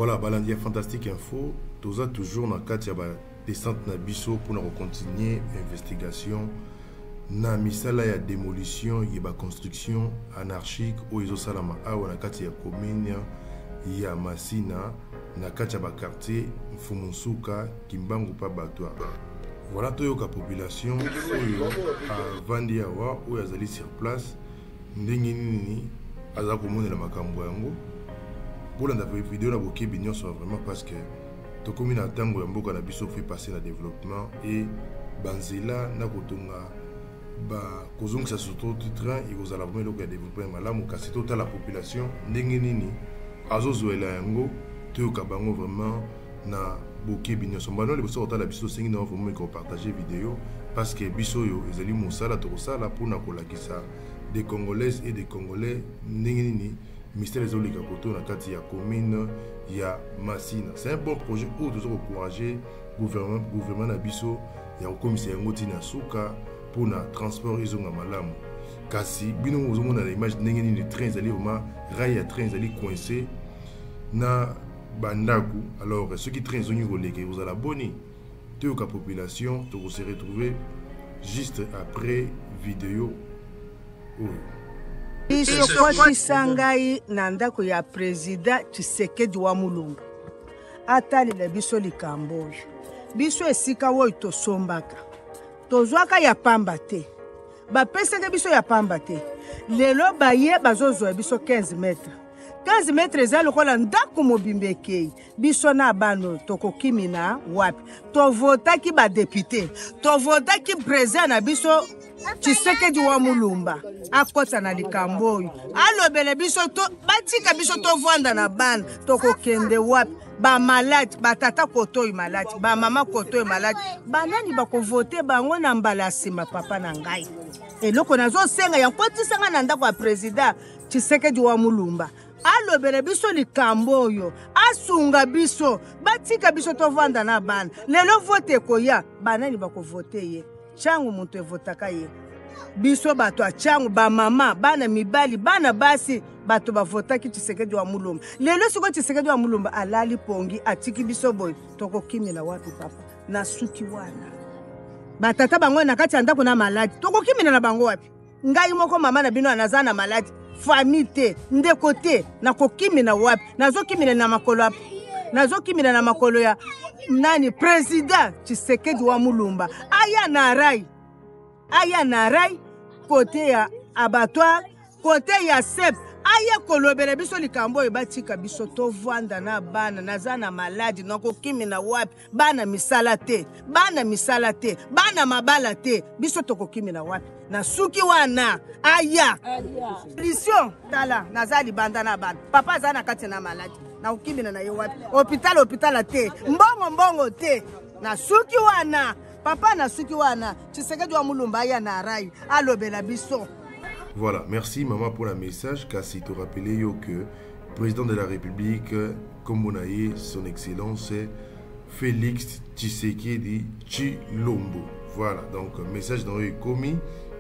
Voilà, Balandia Fantastique Info, toza toujours na kati ya ba descente na biso pour continuer investigation na misala ya démolition ya ba construction anarchique o izo salama awa na kati ya commune ya Masina na kati ya ba quartier Mfumunsuka Kimbangu pa Batwa. Voilà toyoka population oyo avandi awa oyo azali sur place ndenge nini aza komonela makambo yango. Pour la vidéo, on a beaucoup de vraiment parce que tout comme na tango ya mboka na biso fait passer le développement et banzela na kotonga ba kozong sa surtout train et vous allez voir le développement malamu kasi tota la population ndenge nini azozoela yango to kabango vraiment na beaucoup de nyonso mbano le biso tota la biso sengi na vraiment ko partager vidéo parce que biso yo ezali mosala to sala pour na kolakisa des Congolaises et des Congolais ndenge nini mystère des Olika Koto na kati ya commune ya Masina. C'est un bon projet où nous avons encouragé le gouvernement na biso ya commissaire ngoti na suka pour na transport izonga malamu. Kasi bino ozomona na image ndenge ni train zali oma rail ya train zali coincé na bandaku. Alors ceux qui train zoni roleke vous allez boni toute la population to se retrouver juste après vidéo. Biso kwatisa ngai na ndako ya President Tshisekedi wa Mulumba atalila biso likambo oyo biso esika oyo tosombaka tozwaka ya pamba te bapesaka biso ya pamba te lelo baye bazozwa biso 15 metres 15 metres eza lokola ndako mobimba ekei biso na bano tokokimina wapi tovotaki badepute tovotaki president na biso Tshisekedi wa Mulumba akota na likambo oyo alobele biso to batika biso tovanda na bana tokokende wapi ba malade batata kotoyi malade ba mama kotoyi malade banani bakovote bango na mbala sima papa na ngai eloko nazo senga ya kotisanga na ndako ya president Tshisekedi wa Mulumba alobele biso likambo oyo asunga biso batika biso tovanda na bana lelo vote koya banani bakovote ye changu muntu evotaka ye biso bato a changu ba mama bana mibali bana basi bato bavotaki Tshisekedi wa Mulumba lelo siko Tshisekedi wa Mulumba alali pongi atiki biso boy tokokimina wapi papa na suki wana batata bango na kati ya ndako na maladi tokokimina na bango wapi ngai moko mama na bino anaza na maladi famille ndeko te na kokimina wapi nazokimina na makolo wapi nazokimina na makolo ya nani president Tshisekedi wa Mulumba aya na rai kote ya abattoir kote ya sep aya kolobele biso likambo ebatika biso tovanda na bana naza na maladi nakokimina wapi bana misala te bana mabala te biso tokokimina wapi na suki wana aya mission tala naza libanda na bana papa aza na kati na maladi na ukimina na ye wapi hopital te mbongo te na suki wana papa na suki wana Tshisekedi wa Mulumba ya na rai alobela biso. Voilà, merci maman pour le message. Kasi te rappeler yo que président de la République comme on a eu son excellence Félix Tshisekedi Tshilombo. Voilà, donc message dans le commis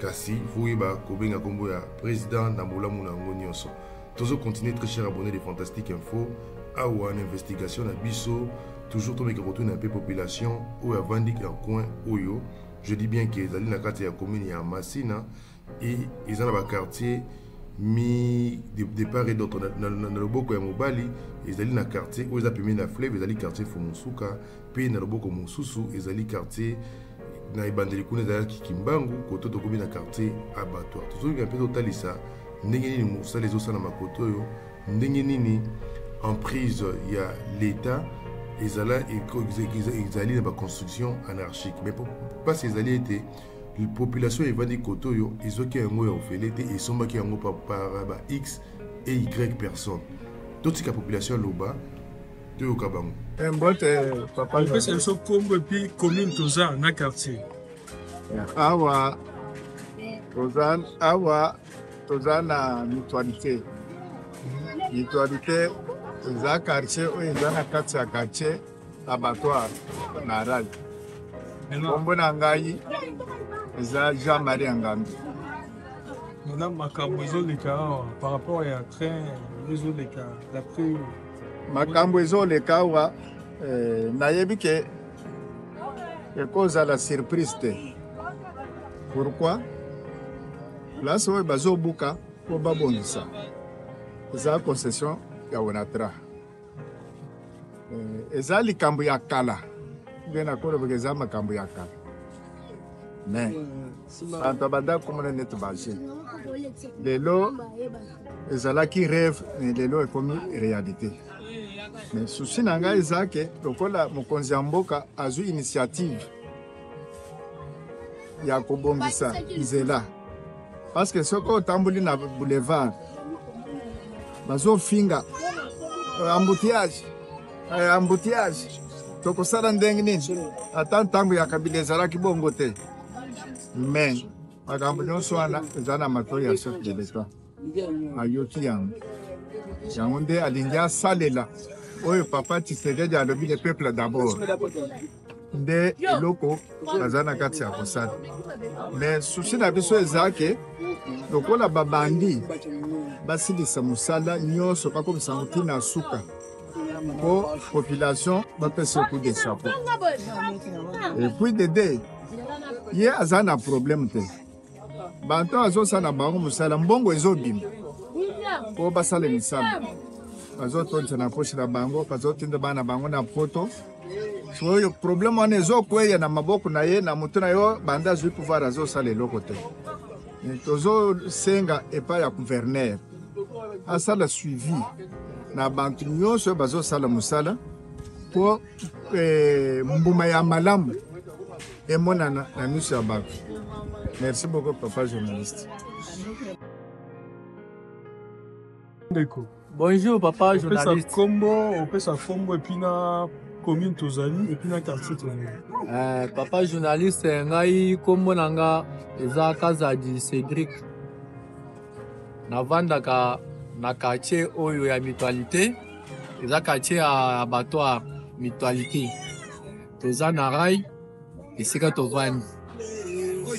kasi fuiba kobenga kombo ya président na molamu na ngonyoso. Toujours continuer très cher abonné de Fantastique Info à ou en investigation na biso toujours tomber retourner un peu population ou à Vandik en coin oyo. Je dis bien que les na kati ya commune ya Masina et ils ont un quartier mi de part et d'autre dans le boko ya Mobali ils allaient na quartier où ils appellent na fleuve ils allaient quartier Fumunsuka puis dans le boko Mususu ils allaient quartier na ibandeli kuna za Kimbangu koto to commune na quartier abattoir toujours un peu totalisa ndenge nini musa les osana makoto yo ndenge nini en prise il y a l'état ils allaient dans la construction anarchique mais pas ces alliés étaient la population est vendue côté ils ont qui un mot fait l'été ils sont qui un mot par X et Y personnes toute la population là-bas de Okabango un bot papa il fait c'est so comme puis commune toza na quartier awa toza na mutualité za quartier oyo eza na kati ya quartier abattoir na rai kombo na ngai eza Jean-Marie Ngambi. Madame makambo ezoleka par rapport à train ezoleka d'après makambo ezoleka awa nayebi ke ekozala surprise te. Pourquoi? Place oyo bazobuka po babongisa eza concession ya Onatra. Eza likambo ya kala bena kolobeka eza makambo ya kala. Mais bantu banda komona neti baje lelo ezalaki rêve mais lelo ekomi réalité. Mais souci na ngai eza ke lokola mokonzi ya mboka azwi initiative ya kobongisa nzela, parce que soko otamboli na boulevard bazofinga embouteillage tokosala ndenge nini ata ntango ya Kabila ezalaki bongo te. Mais makambo nyonso wana eza na matoi ya chef de l'État ayoki yango nde alingi asalela oyo papa Tshisekedi alobi le peuple d'abord nde eloko aza na kati ya kosala. Mais susi na biso eza ke lokola babandi basilisa mosala nyonso bakomisa ntina suka po population bapesa coup de chapeau. Et puis dede ye aza na problème te, banto azosala bango mosala mbongo ezobima po basala misala bazotonisa na poche na bango bazotinda bana bango na poto. Soyo problème wana ezokweya na maboko na ye na moto na yo banda azwi pouvoir azosala eloko te. Tozosenga epai ya gouverneur asala suivi na bantu nyonso bazosala mosala po mbuma ya malamu emonana na miso ya bato. Merci beaucoup papa journaliste. Bonjour papa journaliste. Combo, on peut sa combo et puis na commune Tozali et puis na quartier Tozali. Papa journaliste ngai combo nanga eza Kazadi Cédric. Navandaka na quartier oyo ya mutualité. Eza quartier ya abattoir mutualité. Toza na rai esika tovandi.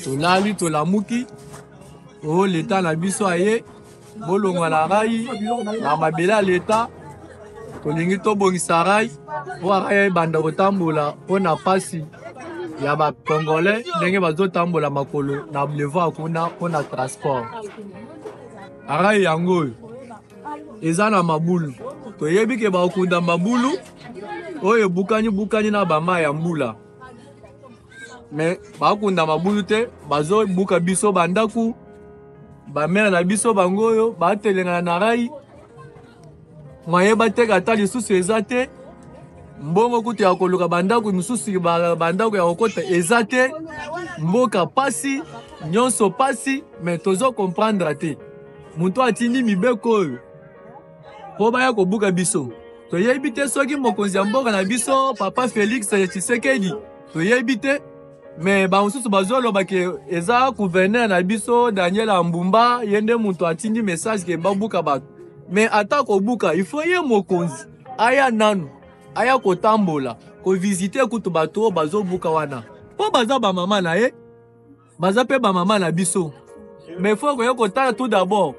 Tolali tolamuki. Oh l'état na biso aye. Bolonga na rai na mabela l'état. Tolingi tobongisa rai. Oya banda kotambola pona pasi ya ba congolais ndenge bazotambola makolo na boulevard kuna pona transport. Arai yango eza na mabulu. Toyebi ke bakunda mabulu oyo bukani na bama ya mbula. Mais bakunda mabulu te bazo buka biso bandaku bamela na biso bangoyo batelengana na rai. Mwaye bateka ta lisusu eza te. Mbongo kuti ya koluka bandaku misusu bandaku ya kokota eza te. Mboka pasi nyonso pasi. Mais tozo comprendre te mutu atindi mibeko oyo po baya kobuka biso. Toyebi te soki mokonzi ya mboka na biso papa Félix Tshisekedi toyebi te. Mais bamususu bazoloba ke eza gouverneur na biso Daniel Ambumba yende mutu atindi message ke babuka bato. Mais ata kobuka il faut ye mokonzi aya nanu aya kotambola ko visiter kutu bato bazobuka wana po baza ba mama na ye baza pe ba mama na biso. Mais faut ko yokotala tout d'abord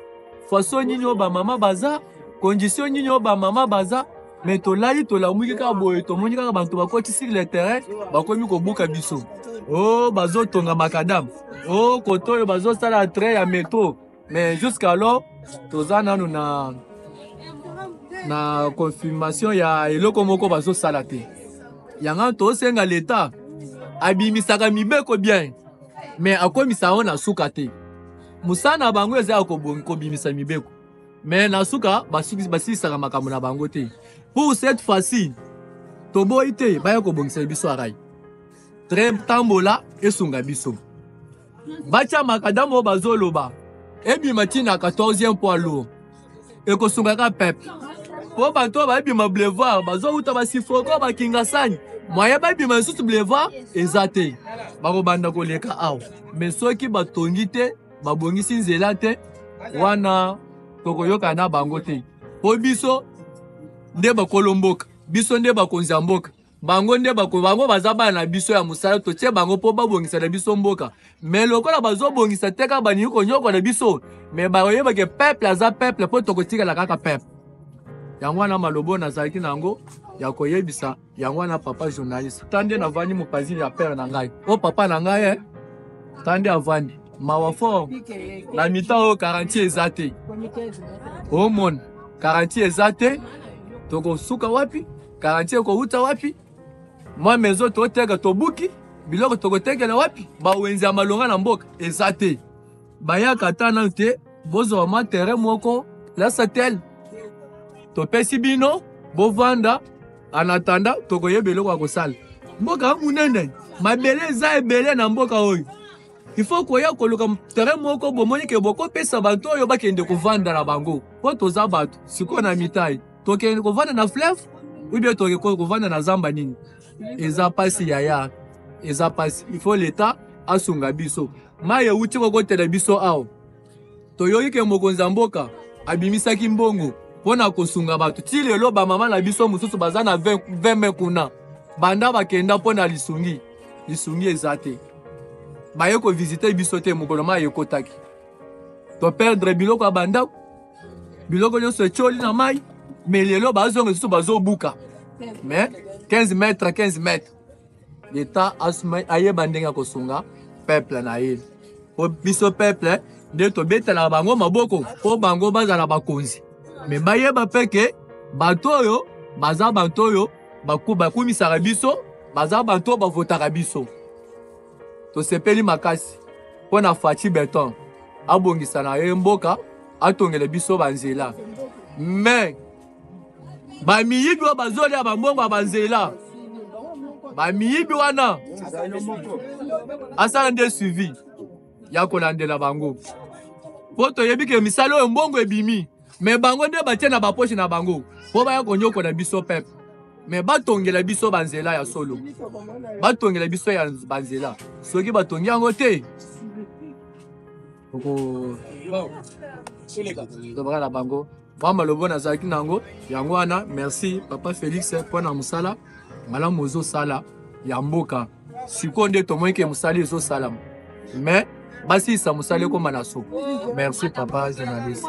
façon nini o ba mama baza condition nini o ba mama baza. Mais tolali tolamuki ka boye tomoni kaka bantu bakoti sur le terrain bakomi kobuka biso. Oh bazotonga makadam oh koto oyo bazosala train ya métro. Mais jusqu'alors toza nanu na confirmation ya eloko moko bazosala te. Yanga tosenga l'état abimisaka mibeko bien mais akomisa ona suka te. Musana bango eza kobimisa mibeko mais na suka basisaka makambo na bango te. Pour cette fois-ci toboyi te baya kobongisa biso arai train tambola esunga biso bacha makadamo bazoloba ebima tina 14e poids lourd ekosungaka peuple po bato babima boulevard bazouta basifoko bakingasani moye babima susu boulevard eza te bakobanda koleka awa. Mais soki batongi te babongisi nzela te wana tokoyoka na bango te po biso nde bakolomboka biso nde bakonzi ya mboka bango nde bango baza bana na biso ya mosala totie bango po babongisa na biso mboka. Mais lokola bazobongisa te kaka baningi konyoko na biso mais bakoyeba ke peuple aza peuple po tokotikala kaka peuple. yango wana malobo nazalaki nango ya koyebisa yango wana papa journaliste tande navandi mopazili ya père na ngai o papa na ngai tande avandi mawa fort na mita oyo garantie eza te omona garantie eza te tokosuka wapi garantie ekouta wapi mwa mezo toteka tobuki biloko tokotekela wapi bawenzi ya malonga na mboka eza te bayaka ata nanu te bozwa mwa terrain moko lasatel topesi bino bovanda anatanda tokoyeba eloko ya kosala mboka munene mabele eza ebele na mboka oyo ifo koya koluka terrain moko bomoni ke bokopesa bato oyo bakende kovanda na bango po toza bato sikoyo na mitai tokende kovanda na fleuve ubie tokende kovanda na zamba nini eza pasi yaya eza pasi ifo leta asunga biso mai euti kokotela biso awa toyoki ke mokonzi ya mboka abimisaki mbongo mpona kosunga bato ti lelo bamama na biso mosusu baza na 20 me kuna banda bakenda mpona lisungi eza te baye kovisite biso te mokolo mai ekotaki toperdre biloko ya bandako biloko nyonso etioli na mai me lelo bazonga lisusu bazobuka me 15 mètres leta ayeba ndenge ya kosunga peuple na ye po biso peuple nde tobetela bango maboko po bango bazala bakonzi me bayeba mpe ke bato oyo baza bato oyo bakumisaka biso baza bato oyo bavotaka biso tosepeli makasi mpo na Faci Beton abongisa na ye mboka atongela biso banzela me bamiyibi oyo bazolia bambongo ya banzela bamiyibi wana asala nde suivi ya kolandela bango po toyebi ke misala oyo mbongo ebimi me bango nde batie na baposhe na bango po baya konyokola biso pepe me batongela biso banzela ya solo batongela biso ya banzela soki batongi yango te tobaka na bango mwa malobo nazalaki nango yango wana merci papa Félix mpo na mosala malamu ozosala ya mboka sikoyo nde tomoni ke mosala ezosalama me basilisa mosala ekoma na so merci papa journaliste.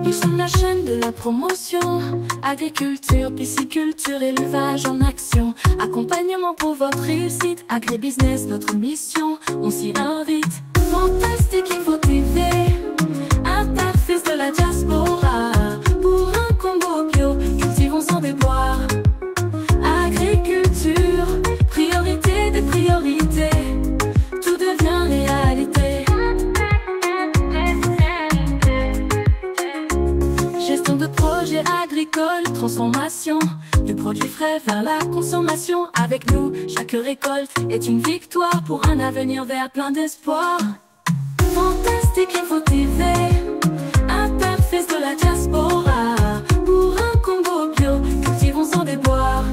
Ils sont la chaîne de la promotion. Agriculture, pisciculture, élevage en action. Accompagnement pour votre réussite. Agribusiness, notre mission, on s'y invite. Fantastique Info TV, interface de la diaspora. Pour un Congo bio, cultivons sans déboire. Agriculture, priorité des priorités. Tout devient réalité. Gestion de projets agricoles, transformation du produit frais vers la consommation. Avec nous, chaque récolte est une victoire pour un avenir vert plein d'espoir. Fantastique Info TV, interface de la diaspora. Pour un Congo bio, cultivons sans déboire.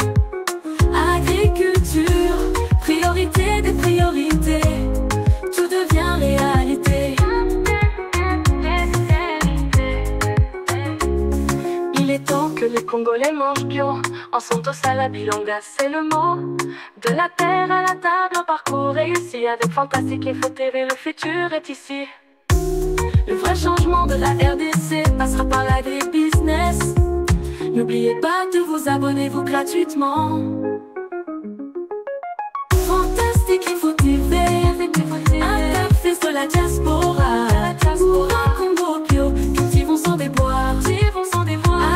Agriculture, priorité des priorités. Tout devient réalité. Il est temps que les Congolais mangent bio. En Santos à la Bilonga, c'est le mot. De la terre à la table, un parcours réussi. Avec Fantastique Info TV, le futur est ici. Le vrai changement de la RDC passera par l'agribusiness. N'oubliez pas de vous abonner, vous gratuitement. Fantastique Info TV, interface de la diaspora. Pour un Congo bio, cultivons sans déboire.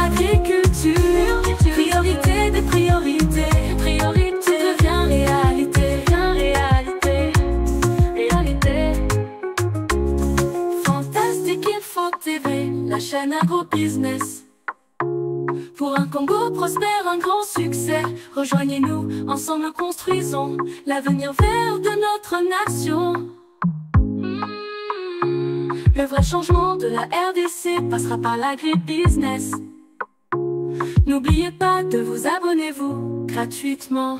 Agriculture, priorité des priorités. Priorité devient réalité. Réalité. Fantastique Info TV, la chaîne agro-business. Pour un Congo prospère, un grand succès. Rejoignez-nous, ensemble construisons l'avenir vert de notre nation. Le vrai changement de la RDC passera par l'agribusiness. N'oubliez pas de vous abonner, vous, gratuitement.